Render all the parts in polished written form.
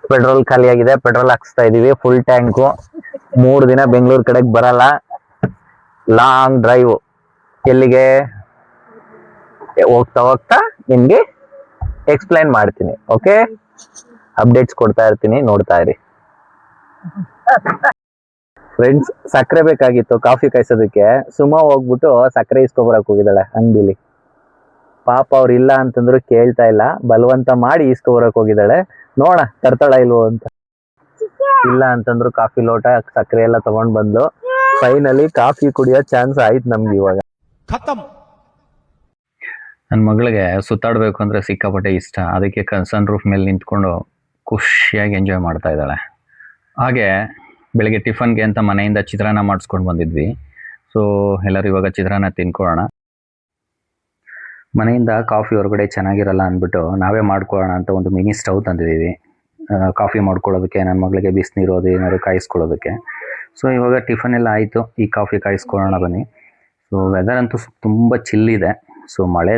Petrol ಖಾಲಿ ಆಗಿದೆ, petrol ಹಾಕ್ಸ್ತಾ ಇದೀವಿ ಫುಲ್ ಟ್ಯಾಂಕು. 3 ದಿನ ಬೆಂಗಳೂರು ಕಡೆಗೆ ಬರಲ್ಲ, ಲಾಂಗ್ ಡ್ರೈವ್. ಎಲ್ಲಿಗೆ ಹೋಗ್ತಾ ಹೋಗ್ತಾ ನಿಮ್ಗೆ ಎಕ್ಸ್ಪ್ಲೈನ್ ಮಾಡ್ತೀನಿ. ಓಕೆ, ಅಪ್ಡೇಟ್ಸ್ ಕೊಡ್ತಾ ಇರ್ತೀನಿ, ನೋಡ್ತಾ ಇರಿ. ಫ್ರೆಂಡ್ಸ್, ಸಕ್ಕರೆ ಬೇಕಾಗಿತ್ತು ಕಾಫಿ ಕಾಯಿಸೋದಕ್ಕೆ. ಸುಮಾ ಹೋಗ್ಬಿಟ್ಟು ಸಕ್ಕರೆ ಇಸ್ಕೊಬರಕ್ ಹೋಗಿದ್ದಾಳೆ ಅಂಗಡಿಲಿ. ಪಾಪ ಅವ್ರು ಇಲ್ಲ ಅಂತಂದ್ರು ಕೇಳ್ತಾ ಇಲ್ಲ, ಬಲವಂತ ಮಾಡಿ ಇಸ್ಕೊಬರಕ್ ಹೋಗಿದ್ದಾಳೆ. ನೋಡ ತರ್ತಾಳ ಇಲ್ವೋ ಅಂತ. ಇಲ್ಲ ಅಂತಂದ್ರು ಕಾಫಿ ಲೋಟ ಸಕ್ಕರೆ ಎಲ್ಲ ತಗೊಂಡ್ ಬಂದು ಫೈನಲಿ ಕಾಫಿ ಕುಡಿಯೋ ಚಾನ್ಸ್ ಆಯ್ತು ನಮ್ಗೆ ಇವಾಗ. ನನ್ನ ಮಗಳಿಗೆ ಸುತ್ತಾಡ್ಬೇಕು ಅಂದ್ರೆ ಸಿಕ್ಕಾಪಟ್ಟೆ ಇಷ್ಟ. ಅದಕ್ಕೆ ಸನ್ ರೂಫ್ ಮೇಲೆ ನಿಂತ್ಕೊಂಡು ಖುಷಿಯಾಗಿ ಎಂಜಾಯ್ ಮಾಡ್ತಾ ಇದ್ದಾಳೆ. ಹಾಗೆ ಬೆಳಿಗ್ಗೆ ಟಿಫನ್ಗೆ ಅಂತ ಮನೆಯಿಂದ ಚಿತ್ರಾನ್ನ ಮಾಡಿಸ್ಕೊಂಡು ಬಂದಿದ್ವಿ. ಸೊ ಎಲ್ಲರೂ ಇವಾಗ ಚಿತ್ರಾನ್ನ ತಿನ್ಕೊಳ್ಳೋಣ. ಮನೆಯಿಂದ ಕಾಫಿ ಹೊರಗಡೆ ಚೆನ್ನಾಗಿರಲ್ಲ ಅಂದ್ಬಿಟ್ಟು ನಾವೇ ಮಾಡ್ಕೊಳ್ಳೋಣ ಅಂತ ಒಂದು ಮಿನಿ ಸ್ಟವ್ ತಂದಿದ್ದೀವಿ. ಕಾಫಿ ಮಾಡ್ಕೊಳ್ಳೋದಕ್ಕೆ, ನನ್ನ ಮಗಳಿಗೆ ಬಿಸಿನೀರು ಅದು ಏನಾದ್ರು ಕಾಯಿಸ್ಕೊಳ್ಳೋದಕ್ಕೆ. ಸೊ ಇವಾಗ ಟಿಫನ್ ಎಲ್ಲ ಆಯಿತು, ಈ ಕಾಫಿ ಕಾಯಿಸ್ಕೊಳ್ಳೋಣ ಬನ್ನಿ. ಸೊ ವೆದರ್ ಅಂತೂ ತುಂಬ ಚಿಲ್ಲಿದೆ. ಸೊ ಮಳೆ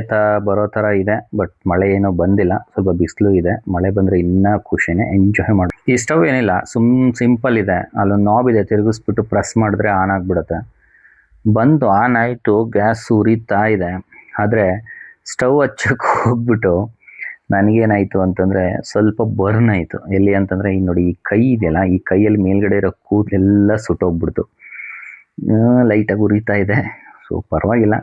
ಬರೋ ಥರ ಇದೆ, ಬಟ್ ಮಳೆ ಏನೋ ಬಂದಿಲ್ಲ. ಸ್ವಲ್ಪ ಬಿಸಿಲು ಇದೆ. ಮಳೆ ಬಂದರೆ ಇನ್ನೂ ಖುಷಿನೇ, ಎಂಜಾಯ್ ಮಾಡಿ. ಈ ಸ್ಟವ್ ಏನಿಲ್ಲ, ಸಿಂಪಲ್ ಇದೆ. ಅಲ್ಲೊಂದು ನಾಬ್ ಇದೆ, ತಿರುಗಿಸ್ಬಿಟ್ಟು ಪ್ರೆಸ್ ಮಾಡಿದ್ರೆ ಆನ್ ಆಗಿಬಿಡುತ್ತೆ. ಬಂದು ಆನ್ ಆಯಿತು, ಗ್ಯಾಸ್ ಉರಿತಾ ಇದೆ. ಆದರೆ ಸ್ಟವ್ ಹಚ್ಚಕ್ಕೆ ಹೋಗ್ಬಿಟ್ಟು ನನಗೇನಾಯಿತು ಅಂತಂದರೆ ಸ್ವಲ್ಪ ಬರ್ನ್ ಆಯಿತು. ಎಲ್ಲಿ ಅಂತಂದರೆ ಈಗ ನೋಡಿ, ಈ ಕೈ ಇದೆಯಲ್ಲ, ಈ ಕೈಯಲ್ಲಿ ಮೇಲ್ಗಡೆ ಇರೋ ಕೂದಲೆಲ್ಲ ಸುಟ್ಟೋಗ್ಬಿಡ್ತು. ಲೈಟಾಗಿ ಉರಿತಾ ಇದೆ. ಸೊ ಪರವಾಗಿಲ್ಲ.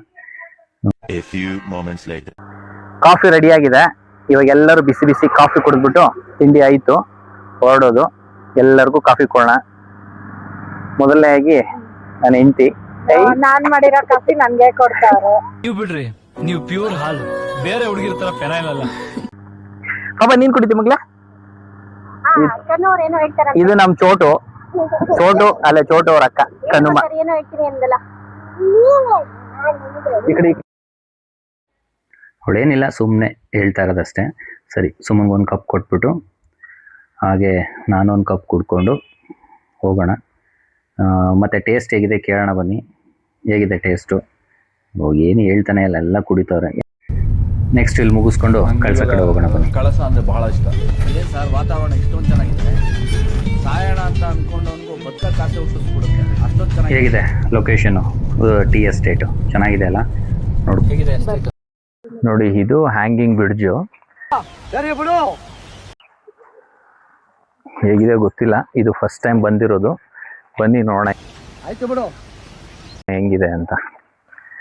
ಕಾಫಿ ರೆಡಿ ಆಗಿದೆ. ಇವಾಗ ಎಲ್ಲರೂ ಬಿಸಿ ಬಿಸಿ ಕಾಫಿ ಕುಡಿದ್ಬಿಟ್ಟು ತಿಂಡಿ ಆಯಿತು, ಹೊರಡೋದು. ಎಲ್ಲರಿಗೂ ಕಾಫಿ ಕೊಡೋಣ. ಮೊದಲನೇದಾಗಿ ನನ್ನ ಹೆಂಡತಿ. ನಾನ್ ಮಾಡಿರೋ ಕಾಫಿ ನನ್ಗೆ ಕೊಡ್ತಾರೆ. ನೀವು ಬಿಡ್ರಿ, ನೀವು ಪ್ಯೂರ್ ಹಾಲು, ಬೇರೆ ಹುಡುಗಿರ ತರ ಫೆನೈಲ್ ಅಲ್ಲ. ಪಾಪ ನೀನ್ ಕುಡಿತಿ ಮಗ್ಲ? ಇದು ನಮ್ ಚೋಟು ಅಲ್ಲ, ಚೋಟು ಅವ್ರ ಅಕ್ಕ ಕಣ್ಣುಮ್ಮ. ಅವಳೇನಿಲ್ಲ, ಸುಮ್ಮನೆ ಹೇಳ್ತಾ ಇರೋದಷ್ಟೇ. ಸರಿ, ಸುಮ್ಮನೆ ಒಂದು ಕಪ್ ಕೊಟ್ಬಿಟ್ಟು ಹಾಗೆ ನಾನೊಂದು ಕಪ್ ಕುಡ್ಕೊಂಡು ಹೋಗೋಣ. ಮತ್ತು ಟೇಸ್ಟ್ ಹೇಗಿದೆ ಕೇಳೋಣ ಬನ್ನಿ. ಹೇಗಿದೆ ಟೇಸ್ಟು? ಏನು ಹೇಳ್ತಾನೆ ಇಲ್ಲ, ಎಲ್ಲ ಕುಡಿತವ್ರೆ. ನೆಕ್ಸ್ಟ್ ಇಲ್ಲಿ ಮುಗಿಸ್ಕೊಂಡು ಕಳಸ ಕಡೆ ಹೋಗೋಣ ಬನ್ನಿ. ಕಳಸ ಅಂದರೆ ಬಹಳ ಇಷ್ಟ. ಸರ್, ವಾತಾವರಣ ಇಷ್ಟೊಂದು ಚೆನ್ನಾಗಿದೆ, ಸಾಯೋಣ ಅಂತ ಅಂದ್ಕೊಂಡವನಿಗೂ ಬದುಕಕ್ಕಾಸೆ ಹುಟ್ಟಿಸ್ಬಿಡುತ್ತೆ, ಅಷ್ಟೊಂದು ಚೆನ್ನಾಗಿ. ಹೇಗಿದೆ ಲೊಕೇಶನು? ಟೀ ಎಸ್ಟೇಟು ಚೆನ್ನಾಗಿದೆ ಅಲ್ಲ? ನೋಡಿ, ಇದು ಹ್ಯಾಂಗಿಂಗ್ ಬ್ರಿಡ್ಜು. ಹೇಗಿದೆ ಗೊತ್ತಿಲ್ಲ, ಇದು ಫಸ್ಟ್ ಟೈಮ್ ಬಂದಿರೋದು. ಬನ್ನಿ ನೋಡೋಣ ಹೆಂಗಿದೆ ಅಂತ.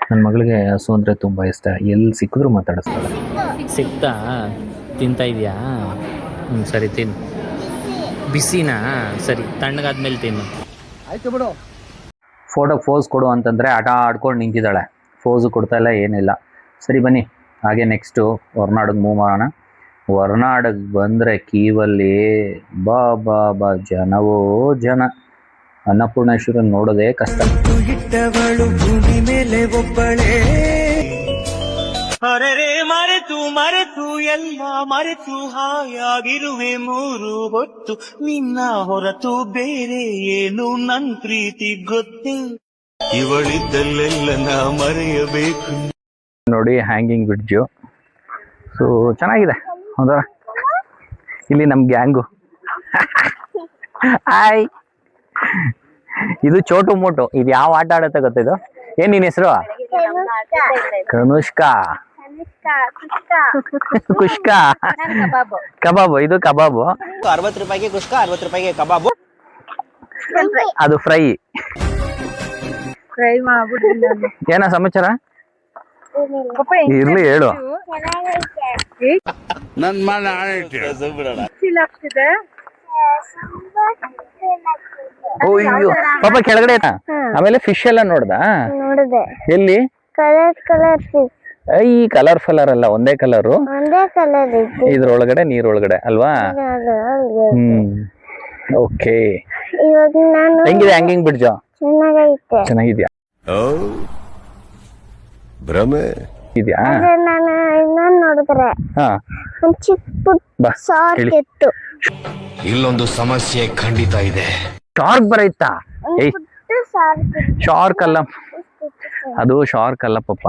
ನನ್ನ ಮಗಳಿಗೆ ಹಸು ಅಂದರೆ ತುಂಬ ಇಷ್ಟ. ಎಲ್ಲಿ ಸಿಕ್ಕಿದ್ರು ಮಾತಾಡಿಸ್ತಾಳೆ. ಸಿಕ್ತಾ? ತಿಂತಾ ಇದೆಯಾ? ಸರಿ ತಿನ್ನು. ಬಿಸಿನಾ? ಸರಿ, ತಣ್ಣಗಾದ್ಮೇಲೆ ತಿನ್ನು. ಆಯ್ತು ಬಿಡು. ಫೋಟೋಗೆ ಫೋಸ್ ಕೊಡು ಅಂತಂದರೆ ಆಟ ಆಡ್ಕೊಂಡು ನಿಂತಿದ್ದಾಳೆ. ಫೋಸು ಕೊಡ್ತಾ ಇಲ್ಲ, ಏನಿಲ್ಲ. ಸರಿ ಬನ್ನಿ, ಹಾಗೆ ನೆಕ್ಸ್ಟು ಹೊರನಾಡಿಗೆ ಮೂವ್ ಮಾಡೋಣ. ಹೊರನಾಡಿಗೆ ಬಂದರೆ ಕೀವಲ್ಲಿ ಬಾ ಬಾ ಬಾ ಜನವೋ ಜನ. ಅನ್ನಪೂರ್ಣೇಶ್ವರನ್ ನೋಡೋದೇ ಕಷ್ಟ. ಭೂಮಿ ಮೇಲೆ ಒಬ್ಬಳೇ ಮರೆತು ಎಲ್ಲ ಮರೆತು ಹಾಯಾಗಿರುವೆ 3 ಹೊತ್ತು. ನಿನ್ನ ಹೊರತು ಬೇರೆ ಏನು ನನ್ ಪ್ರೀತಿ ಗೊತ್ತೇ. ಇವಳಿದ್ದಲ್ಲೆಲ್ಲ ನಾ ಮರೆಯಬೇಕು. ನೋಡಿ, ಹ್ಯಾಂಗಿಂಗ್ ಬ್ರಿಡ್ಜು. ಸೊ ಚೆನ್ನಾಗಿದೆ ಹೌದಾ? ಇಲ್ಲಿ ನಮ್ ಗ್ಯಾಂಗು. ಹಾಯ್, ಇದು ಚೋಟು ಮೋಟು. ಇದು ಯಾವ ಆಟ ಆಡತ್ತೆ ಗೊತ್ತಿದು? ಏನ್ ನಿನ್ ಹೆಸರು? ಕನುಷ್ಕಾ. ಕುಷ್ಕಾ. ಕಬಾಬು. ಇದು ಕಬಾಬು. 60 ರೂಪಾಯಿಗೆ ಕುಷ್ಕಾ, 60 ರೂಪಾಯಿಗೆ ಕಬಾಬು. ಅದು ಫ್ರೈ. ಏನ ಸಮಾಚಾರ? ಇರ್ಲಿ ಹೇಳು. ನನ್ ಮನೆ ಅಯ್ಯೋ ಪಾಪ ಕೆಳಗಡೆ. ಆಮೇಲೆ ಫಿಶ್ ಎಲ್ಲ ನೋಡ್ದಾ? ಎಲ್ಲಿ? ಈ ಕಲರ್ ಅಲ್ಲ, ಒಂದೇ ಕಲರು. ಇದ್ರೊಳಗಡೆ ನೀರೊಳಗಡೆ ಅಲ್ವಾ? ಓಕೆ. ಹೆಂಗಿದೆ ಹ್ಯಾಂಗಿಂಗ್ ಬ್ರಿಡ್ಜ್? ಚೆನ್ನಾಗಿದ್ಯಾ? ಭ್ರಮೆ ಇದೆಯಾ? ನೋಡಿದ್ರೆ ಇಲ್ಲೊಂದು ಸಮಸ್ಯೆ ಖಂಡಿತ ಇದೆ. ಶಾರ್ಕ್ ಬರೈತಾ? ಶಾರ್ಕ್ ಅಲ್ಲ, ಅದು ಶಾರ್ಕ್ ಅಲ್ಲ ಪಾಪ.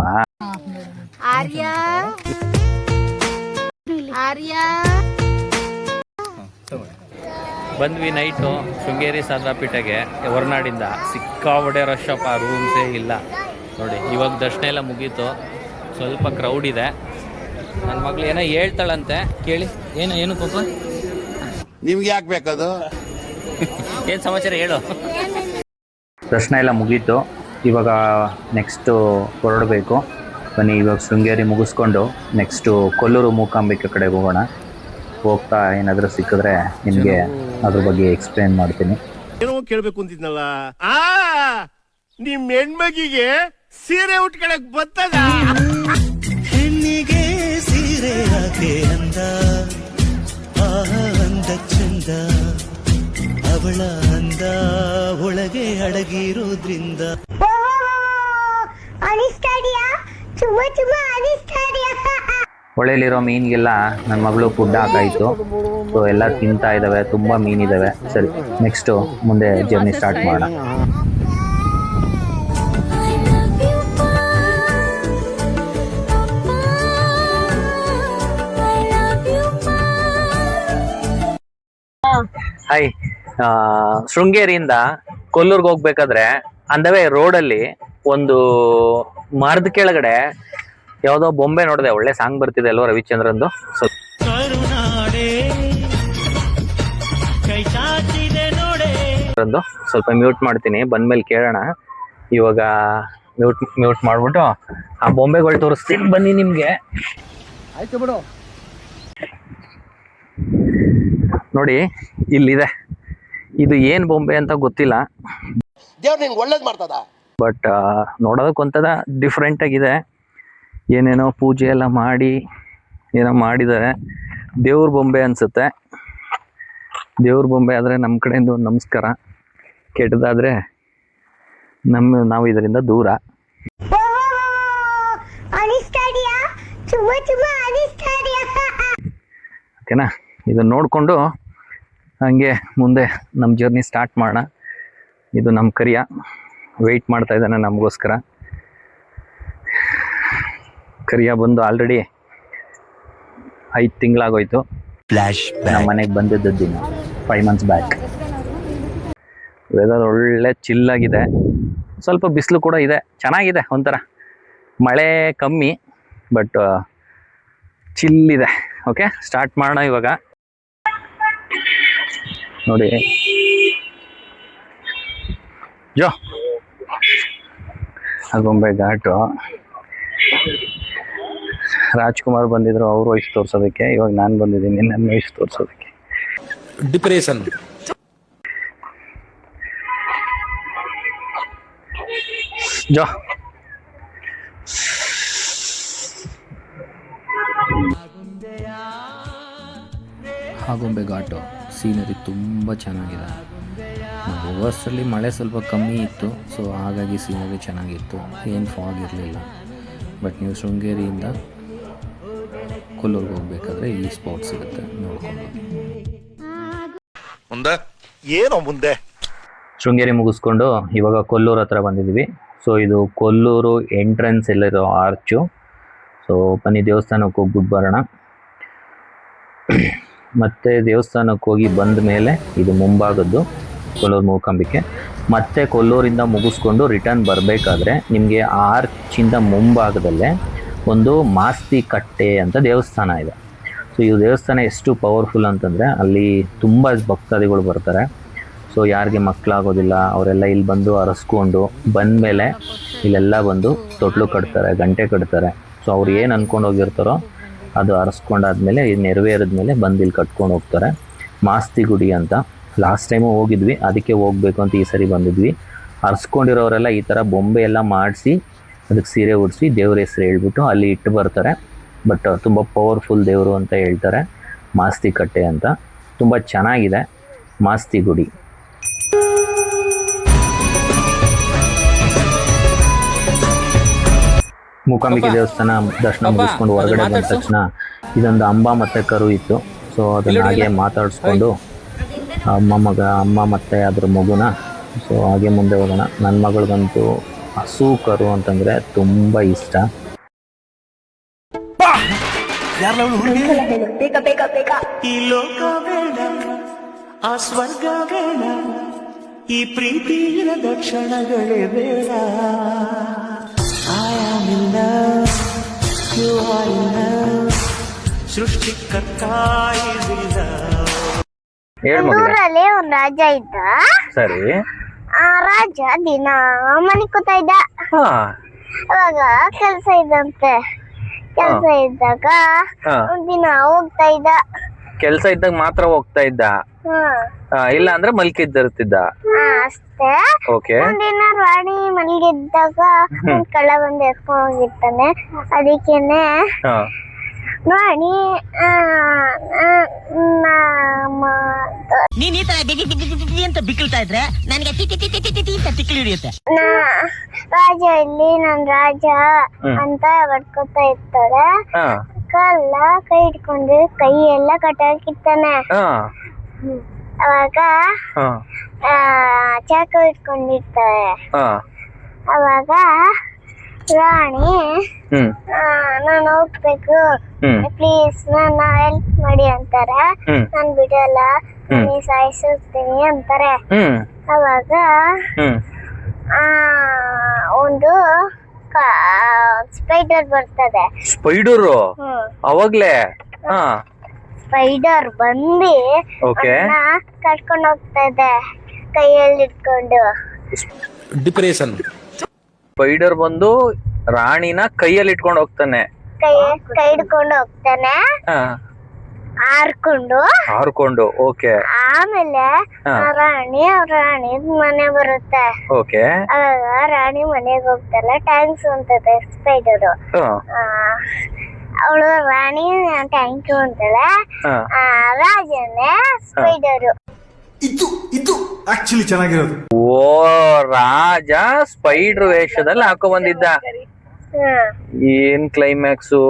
ಆರ್ಯ ಬಂದ್ವಿ ನೈಟು ಶೃಂಗೇರಿ ಸಾದ್ರಾಪೀಠಗೆ ಹೊರನಾಡಿಂದ. ಸಿಕ್ಕಾಪಟ್ಟೆ ರಶ್ ಅಪ್ಪ, ರೂಮ್ಸೇ ಇಲ್ಲ ನೋಡಿ. ಇವಾಗ ದರ್ಶನ ಎಲ್ಲ ಮುಗೀತು, ಸ್ವಲ್ಪ ಕ್ರೌಡ್ ಇದೆ. ನನ್ನ ಮಗಳು ಏನೋ ಹೇಳ್ತಾಳಂತೆ, ಕೇಳಿ. ಏನು ಪಾಪ, ನಿಮ್ಗೆ ಯಾಕೆ ಬೇಕದು? ಏನು ಸಮಾಚಾರ ಹೇಳು. ದರ್ಶನ ಎಲ್ಲ ಮುಗೀತು, ಇವಾಗ ನೆಕ್ಸ್ಟು ಹೊರಡಬೇಕು. ಬನ್ನಿ ಇವಾಗ ಶೃಂಗೇರಿ ಮುಗಿಸ್ಕೊಂಡು ನೆಕ್ಸ್ಟು ಕೊಲ್ಲೂರು ಮೂಕಾಂಬಿಕೆ ಕಡೆಗೆ ಹೋಗೋಣ. ಹೋಗ್ತಾ ಏನಾದರೂ ಸಿಕ್ಕಿದ್ರೆ ನಿಮಗೆ ಅದ್ರ ಬಗ್ಗೆ ಎಕ್ಸ್ಪ್ಲೇನ್ ಮಾಡ್ತೀನಿ. ಏನೋ ಕೇಳಬೇಕು ಅಂತಿದ್ನಲ್ಲ, ನಿಮ್ ಹೆಣ್ಮಗಿಗೆ ಸೀರೆ ಉಟ್ಕೊಳಕ್ ಬರ್ತದ? ಹೆಣ್ಣಿಗೆ ಸೀರೆ ಯಾಕೆ ಅಂದ, ಅಂದ ಚಂದ, ಅವಳ ಅಂದ ಒಳಗೆ ಅಡಗಿರೋದ್ರಿಂದ. ಹೊಳೆಯಲ್ಲಿರೋ ಮೀನಿಗೆಲ್ಲ ನನ್ನ ಮಗಳು ಫುಡ್ ಹಾಕಾಯಿತು. ಸೊ ಎಲ್ಲ ತಿಂತಾ ಇದ್ದಾವೆ, ತುಂಬ ಮೀನಿದ್ದಾವೆ. ಸರಿ, ನೆಕ್ಸ್ಟು ಮುಂದೆ ಜರ್ನಿ ಸ್ಟಾರ್ಟ್ ಮಾಡೋಣ. ಹಾಯ್, ಶೃಂಗೇರಿಯಿಂದ ಕೊಲ್ಲೂರ್ಗೆ ಹೋಗ್ಬೇಕಾದ್ರೆ ಅಂದವೇ ರೋಡಲ್ಲಿ ಒಂದು ಮರದ ಕೆಳಗಡೆ ಯಾವುದೋ ಬೊಂಬೆ ನೋಡಿದೆ. ಒಳ್ಳೆ ಸಾಂಗ್ ಬರ್ತಿದೆ ಅಲ್ವಾ ರವಿಚಂದ್ರಂದು. ಸೊ ಸ್ವಲ್ಪ ಮ್ಯೂಟ್ ಮಾಡ್ತೀನಿ, ಬಂದ್ಮೇಲೆ ಕೇಳೋಣ. ಇವಾಗ ಮ್ಯೂಟ್ ಮಾಡ್ಬಿಟ್ಟು ಆ ಬೊಂಬೆಗಳು ತೋರಿಸ್ತೀನಿ ಬನ್ನಿ ನಿಮ್ಗೆ. ಆಯ್ತು ಬಿಡು. ನೋಡಿ ಇಲ್ಲಿದೆ, ಇದು ಏನ್ ಬೊಂಬೆ ಅಂತ ಗೊತ್ತಿಲ್ಲ, ದೇವ್ರು ನಿಂಗೆ ಒಳ್ಳೇದ್ ಮಾಡ್ತದ. ಬಟ್ ನೋಡೋದಕ್ಕೆ ಒಂಥರ ಡಿಫ್ರೆಂಟ್ ಆಗಿದೆ. ಏನೇನೋ ಪೂಜೆ ಎಲ್ಲ ಮಾಡಿ ಏನೋ ಮಾಡಿದ್ದಾರೆ. ದೇವ್ರ ಬೊಂಬೆ ಅನ್ಸುತ್ತೆ. ದೇವ್ರ ಬೊಂಬೆ ಆದರೆ ನಮ್ಮ ಕಡೆಯಿಂದ ಒಂದು ನಮಸ್ಕಾರ, ಕೆಟ್ಟದಾದ್ರೆ ನಾವು ಇದರಿಂದ ದೂರ. ಓಕೆನಾ, ಇದನ್ನ ನೋಡಿಕೊಂಡು ಹಂಗೆ ಮುಂದೆ ನಮ್ಮ ಜರ್ನಿ ಸ್ಟಾರ್ಟ್ ಮಾಡೋಣ. ಇದು ನಮ್ಮ ಕರಿಯ ವೆಯ್ಟ್ ಮಾಡ್ತಾ ಇದ್ದಾನೆ ನಮಗೋಸ್ಕರ. ಕರಿಯ ಬಂದು ಆಲ್ರೆಡಿ 5 ತಿಂಗಳಾಗೋಯ್ತು. ನಮ್ಮ ಮನೆಗೆ ಬಂದಿದ್ದ ದಿನ 5 ಮಂತ್ಸ್ ಬ್ಯಾಕ್. ವೆದರ್ ಒಳ್ಳೆ ಚಿಲ್ಲಾಗಿದೆ, ಸ್ವಲ್ಪ ಬಿಸಿಲು ಕೂಡ ಇದೆ, ಚೆನ್ನಾಗಿದೆ. ಒಂಥರ ಮಳೆ ಕಮ್ಮಿ, ಬಟ್ ಚಿಲ್ಲಿದೆ. ಓಕೆ, ಸ್ಟಾರ್ಟ್ ಮಾಡೋಣ ಇವಾಗ. ನೋಡಿ ಜೋ ಆಗೊಂಬೆ ಘಾಟು. ರಾಜ್ಕುಮಾರ್ ಬಂದಿದ್ರು, ಅವರು ವಯಸ್ಸು ತೋರ್ಸೋದಕ್ಕೆ. ಇವಾಗ ನಾನು ಬಂದಿದ್ದೀನಿ ನನ್ನ ವಯಸ್ಸು ತೋರ್ಸೋದಕ್ಕೆ. ಡಿಪ್ರೆಷನ್. ಜೋ ಆಗುಂಬೆ ಘಾಟು ಸೀನರಿ ತುಂಬ ಚೆನ್ನಾಗಿದೆ. ಹೋಗೋಷ್ಟರಲ್ಲಿ ಮಳೆ ಸ್ವಲ್ಪ ಕಮ್ಮಿ ಇತ್ತು, ಸೊ ಹಾಗಾಗಿ ಸೀನರಿ ಚೆನ್ನಾಗಿತ್ತು, ಏನು ಫಾಗ್ ಇರಲಿಲ್ಲ. ಬಟ್ ನೀವು ಶೃಂಗೇರಿಯಿಂದ ಕೊಲ್ಲೂರ್ಗೆ ಹೋಗ್ಬೇಕಾದ್ರೆ ಈ ಸ್ಪಾಟ್ ಸಿಗುತ್ತೆ, ನೋಡ್ಕೊಂಡು. ಮುಂದೆ ಏನೋ ಮುಂದೆ ಶೃಂಗೇರಿ ಮುಗಿಸ್ಕೊಂಡು ಇವಾಗ ಕೊಲ್ಲೂರು ಹತ್ರ ಬಂದಿದ್ದೀವಿ. ಸೊ ಇದು ಕೊಲ್ಲೂರು ಎಂಟ್ರೆನ್ಸ್ ಎಲ್ಲಿರೋ ಆರ್ಚು. ಸೊ ಬನ್ನಿ ದೇವಸ್ಥಾನಕ್ಕೆ ಹೋಗ್ಬಿಟ್ಟು ಬರೋಣ. ಮತ್ತು ದೇವಸ್ಥಾನಕ್ಕೆ ಹೋಗಿ ಬಂದ ಮೇಲೆ ಇದು ಮುಂಭಾಗದ್ದು ಕೊಲ್ಲೂರು ಮೂಕಾಂಬಿಕೆ. ಮತ್ತು ಕೊಲ್ಲೂರಿಂದ ಮುಗಿಸ್ಕೊಂಡು ರಿಟರ್ನ್ ಬರಬೇಕಾದ್ರೆ ನಿಮಗೆ ಆರ್ಚಿಂದ ಮುಂಭಾಗದಲ್ಲೇ ಒಂದು ಮಾಸ್ತಿ ಕಟ್ಟೆ ಅಂತ ದೇವಸ್ಥಾನ ಇದೆ. ಸೊ ಈ ದೇವಸ್ಥಾನ ಎಷ್ಟು ಪವರ್ಫುಲ್ ಅಂತಂದರೆ ಅಲ್ಲಿ ತುಂಬ ಭಕ್ತಾದಿಗಳು ಬರ್ತಾರೆ. ಸೊ ಯಾರಿಗೆ ಮಕ್ಕಳಾಗೋದಿಲ್ಲ ಅವರೆಲ್ಲ ಇಲ್ಲಿ ಬಂದು ಅರಸ್ಕೊಂಡು ಬಂದಮೇಲೆ ಇಲ್ಲೆಲ್ಲ ಬಂದು ತೊಟ್ಲು ಕಟ್ತಾರೆ, ಗಂಟೆ ಕಟ್ತಾರೆ. ಸೊ ಅವ್ರು ಏನು ಅಂದ್ಕೊಂಡು ಹೋಗಿರ್ತಾರೋ ಅದು ಅರಸ್ಕೊಂಡಾದ್ಮೇಲೆ ಇದು ನೆರವೇರಿದ್ಮೇಲೆ ಬಂದು ಇಲ್ಲಿ ಕಟ್ಕೊಂಡು ಹೋಗ್ತಾರೆ. ಮಾಸ್ತಿ ಗುಡಿ ಅಂತ ಲಾಸ್ಟ್ ಟೈಮು ಹೋಗಿದ್ವಿ, ಅದಕ್ಕೆ ಹೋಗಬೇಕು ಅಂತ ಈ ಸರಿ ಬಂದಿದ್ವಿ. ಅರಸ್ಕೊಂಡಿರೋರೆಲ್ಲ ಈ ಥರ ಬೊಂಬೆ ಎಲ್ಲ ಮಾಡಿಸಿ ಅದಕ್ಕೆ ಸೀರೆ ಉಡಿಸಿ ದೇವ್ರ ಹೆಸರು ಹೇಳ್ಬಿಟ್ಟು ಅಲ್ಲಿ ಇಟ್ಟು ಬರ್ತಾರೆ. ಬಟ್ ತುಂಬ ಪವರ್ಫುಲ್ ದೇವರು ಅಂತ ಹೇಳ್ತಾರೆ. ಮಾಸ್ತಿ ಕಟ್ಟೆ ಅಂತ ತುಂಬ ಚೆನ್ನಾಗಿದೆ ಮಾಸ್ತಿ ಗುಡಿ. ಮೂಕಾಂಬಿಕೆ ದೇವಸ್ಥಾನ ದರ್ಶನ ಮುಗಿಸ್ಕೊಂಡು ಹೊರಗಡೆ ಬಂದ ತಕ್ಷಣ ಇದೊಂದು ಅಂಬಾ ಮತ್ತು ಕರು ಇತ್ತು. ಸೊ ಅದನ್ನು ಹಾಗೆ ಮಾತಾಡಿಸ್ಕೊಂಡು ಅಮ್ಮ ಮತ್ತು ಅದ್ರ ಮಗುನ ಸೊ ಹಾಗೆ ಮುಂದೆ ಹೋಗೋಣ. ನನ್ನ ಮಗಳಿಗಂತೂ ಹಸು ಕರು ಅಂತಂದರೆ ತುಂಬ ಇಷ್ಟ. ಈ ಲೋಕ ಬೇಡ ಆ ಸ್ವರ್ಗ ಬೇಡ, ಈ ಪ್ರೀತಿ ಇರದ ಕ್ಷಣಗಳೇ ಬೇಡ. I am in love, you are in love, ಸೃಷ್ಟಿಕರ್ತ is in love. ಊರಲ್ಲಿ ಒಂದ್ ರಾಜ ಇದ್ದ. ಸರಿ. ಆ ರಾಜ ದಿನ ಮನೆ ಕೂತಾ ಇದ್ದ. ಅವಾಗ ಕೆಲ್ಸ ಇದ್ದಂತೆ. ಕೆಲ್ಸ ಇದ್ದಾಗ ಒಂದಿನ ಹೋಗ್ತಾ ಇದ್ದ. ಕೆಲ್ಸ ಇದ್ದಾಗ ಮಾತ್ರ ಹೋಗ್ತಾ ಇದ್ದ, ಇಲ್ಲ ಅಂದ್ರೆ ಮಲ್ಕಿದ್ದಿರ್ತಿದ್ದ. ಅಷ್ಟೇ. ಓಕೆ. ಒಂದಿನ ರಾಣಿ ಮಲಗಿದ್ದಾಗ ಒಂದ್ ಕಳ್ಳ ಬಂದು ಎತ್ಕೊಂಡ್ ಹೋಗಿರ್ತಾನೆ. ಅದಕ್ಕೇನೆ ರಾಣಿ ನೀನ್ ಈ ತರ ಅಂತ ಬಿಕ್ಕಳ್ತಾ ಇದ್ರೆ ನನಗೆ ತಿಕ್ಕಲಿ ಹಿಡಿಯುತ್ತೆ. ರಾಜ ಇಲ್ಲಿ ನನ್ ರಾಜ ಅಂತ ಬಡ್ಕೋತಾ ಇರ್ತಾಳೆ. ಕಳ್ಳ ಕೈ ಹಿಡ್ಕೊಂಡು ಕೈ ಎಲ್ಲ ಕಟ್ಟಾಕಿರ್ತಾನೆ. ಅವಾಗ ಚಾಕು ಇಟ್ಕೊಂಡಿರ್ತಾರೆ. ಅವಾಗ ರಾಣಿ ನಾನು ಹೋಗ್ಬೇಕು, ಪ್ಲೀಸ್ ನನ್ನ ಹೆಲ್ಪ್ ಮಾಡಿ ಅಂತಾರೆ. ನಾನ್ ಬಿಡಲ್ಲ, ನೀ ಸಾಯಿಸ್ತೀನಿ ಅಂತಾರೆ. ಅವಾಗ ಒಂದು ಸ್ಪೈಡರ್ ಬರ್ತದೆ. ಸ್ಪೈಡರು ಅವಾಗ್ಲೇ ಸ್ಪೈಡರ್ ಬಂದು ಕಟ್ಕೊಂಡು ಹೋಗ್ತಾ ಇದೆ ಕೈಯಲ್ಲಿ ಇಟ್ಕೊಂಡು. ಡಿಪ್ರೆಷನ್. ಸ್ಪೈಡರ್ ಬಂದು ರಾಣಿನ ಕೈಯಲ್ಲಿ ಇಟ್ಕೊಂಡು ಹೋಗ್ತಾನೆ. ಕೈ ಹಿಡ್ಕೊಂಡು ಹೋಗ್ತಾನೆ, ಹಾರ್ಕೊಂಡು. ಓಕೆ. ಆಮೇಲೆ ರಾಣಿ ಮನೆ ಬರುತ್ತೆ. ಓಕೆ. ಅವಾಗ ರಾಣಿ ಮನೆಗೆ ಹೋಗ್ತಾಳೆ. ಟ್ಯಾಂಕ್ಸ್ ಅಂತದೆ ಸ್ಪೈಡರು. ಅವಳು ರಾಣಿ ಟ್ಯಾಂಕ್ ಅಂತಾಳೆ. ರಾಜನೇ ಸ್ಪೈಡರು. ಇದು ಆಕ್ಚುಲಿ ಚೆನ್ನಾಗಿರೋದು. ಓ, ರಾಜ ಸ್ಪೈಡರ್ ವೇಷದಲ್ಲಿ ಹಾಕೋ ಬಂದಿದ್ದ. ಏನ್ ಕ್ಲೈಮ್ಯಾಕ್ಸು.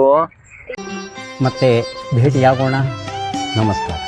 ಮತ್ತೆ ಭೇಟಿಯಾಗೋಣ. ನಮಸ್ಕಾರ.